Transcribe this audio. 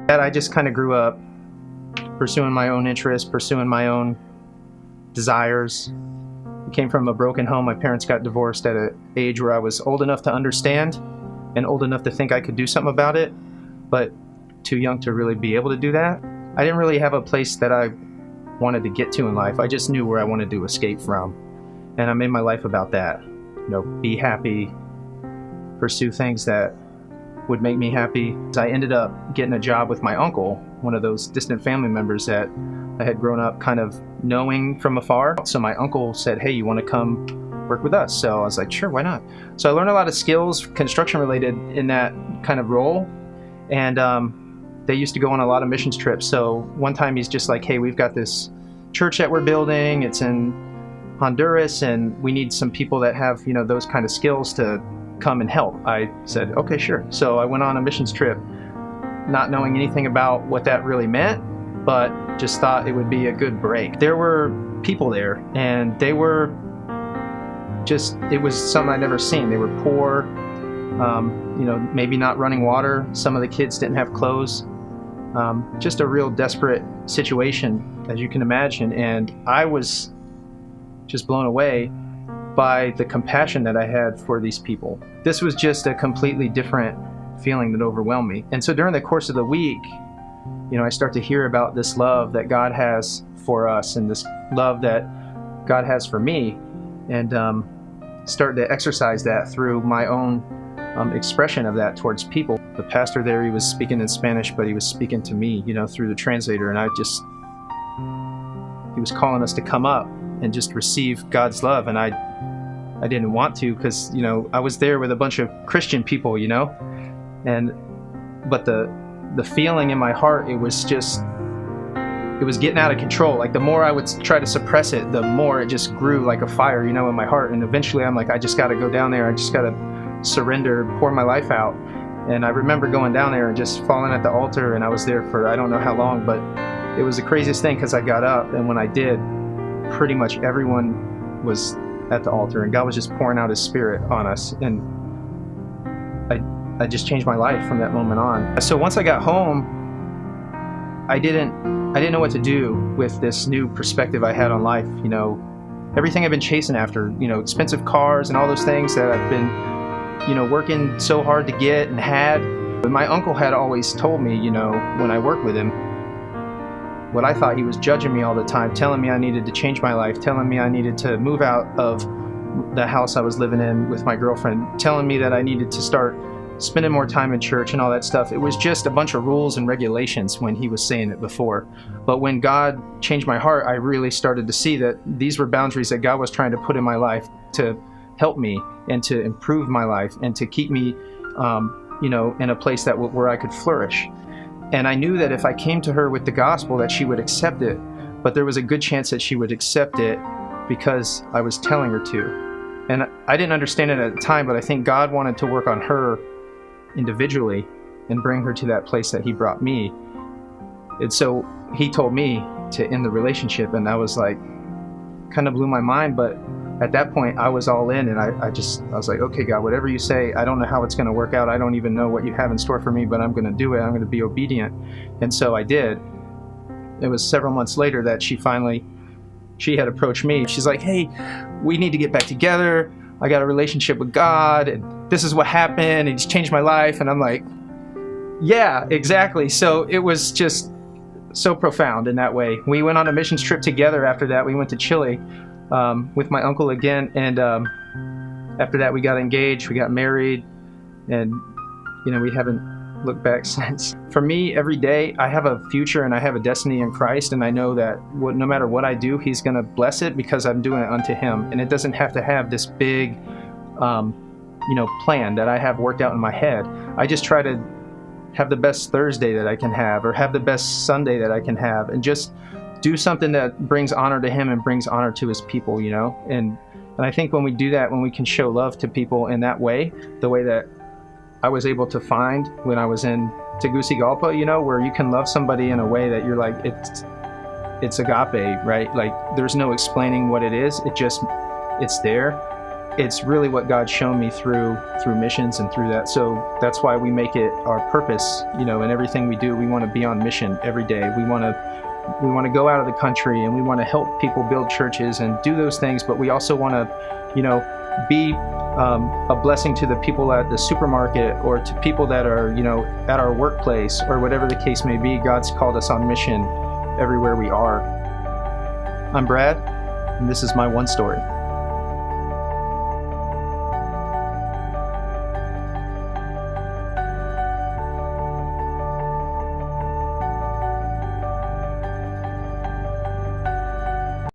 I just kind of grew up pursuing my own interests, pursuing my own desires. I came from a broken home. My parents got divorced at an age where I was old enough to understand and old enough to think I could do something about it, but too young to really be able to do that. I didn't really have a place that I wanted to get to in life. I just knew where I wanted to escape from. And I made my life about that. Be happy, pursue things that would make me happy. I ended up getting a job with my uncle, one of those distant family members that I had grown up kind of knowing from afar. So my uncle said, hey, you want to come work with us? So I was like, sure, why not? So I learned a lot of skills, construction related, in that kind of role. And they used to go on a lot of missions trips. So one time he's just like, hey, we've got this church that we're building. It's in Honduras, and we need some people that have, those kind of skills to come and help. I said, okay, sure. So I went on a missions trip, not knowing anything about what that really meant, but just thought it would be a good break. There were people there, and they were just, it was something I'd never seen. They were poor, maybe not running water. Some of the kids didn't have clothes. Just a real desperate situation, as you can imagine. And I was just blown away by the compassion that I had for these people. This was just a completely different feeling that overwhelmed me. And so during the course of the week, I start to hear about this love that God has for us, and this love that God has for me, and start to exercise that through my own expression of that towards people. The pastor there, he was speaking in Spanish, but he was speaking to me, through the translator, and he was calling us to come up and just receive God's love. And I didn't want to, because I was there with a bunch of Christian people, but the feeling in my heart, it was getting out of control. Like the more I would try to suppress it, the more it just grew like a fire, in my heart. And eventually I'm like, I just got to go down there. I just got to surrender, pour my life out. And I remember going down there and just falling at the altar, and I was there for I don't know how long, but it was the craziest thing, because I got up, and when I did, pretty much everyone was at the altar, and God was just pouring out His Spirit on us. And I just changed my life from that moment on. So once I got home, I didn't know what to do with this new perspective I had on life. Everything I've been chasing after, expensive cars and all those things that I've been, working so hard to get and had. But my uncle had always told me, when I worked with him, what I thought he was judging me all the time, telling me I needed to change my life, telling me I needed to move out of the house I was living in with my girlfriend, telling me that I needed to start spending more time in church and all that stuff. It was just a bunch of rules and regulations when he was saying it before. But when God changed my heart, I really started to see that these were boundaries that God was trying to put in my life to help me and to improve my life and to keep me, in a place where I could flourish. And I knew that if I came to her with the gospel, that she would accept it. But there was a good chance that she would accept it because I was telling her to. And I didn't understand it at the time, but I think God wanted to work on her individually and bring her to that place that He brought me. And so He told me to end the relationship, and I was like, kind of blew my mind. But at that point I was all in, and I was like, okay, God, whatever you say, I don't know how it's going to work out. I don't even know what you have in store for me, but I'm going to do it. I'm going to be obedient. And so I did. It was several months later that she had approached me. She's like, hey, we need to get back together. I got a relationship with God, and this is what happened, and He's changed my life. And I'm like, yeah, exactly. So it was just so profound in that way. We went on a missions trip together after that. We went to Chile with my uncle again, and after that we got engaged, we got married, and we haven't looked back since. For me, every day I have a future and I have a destiny in Christ, and I know that no matter what I do, He's going to bless it because I'm doing it unto Him. And it doesn't have to have this big plan that I have worked out in my head. I just try to have the best Thursday that I can have, or have the best Sunday that I can have, and just do something that brings honor to Him and brings honor to His people, And I think when we do that, when we can show love to people in that way, the way that I was able to find when I was in Tegucigalpa, where you can love somebody in a way that you're like, it's agape, right? Like there's no explaining what it is. It's there. it's really what God's shown me through missions and through that. So that's why we make it our purpose, in everything we do. We want to be on mission every day. We want to go out of the country, and we want to help people build churches and do those things. But we also want to, be a blessing to the people at the supermarket, or to people that are, at our workplace, or whatever the case may be. God's called us on mission everywhere we are. I'm Brad, and this is my one story.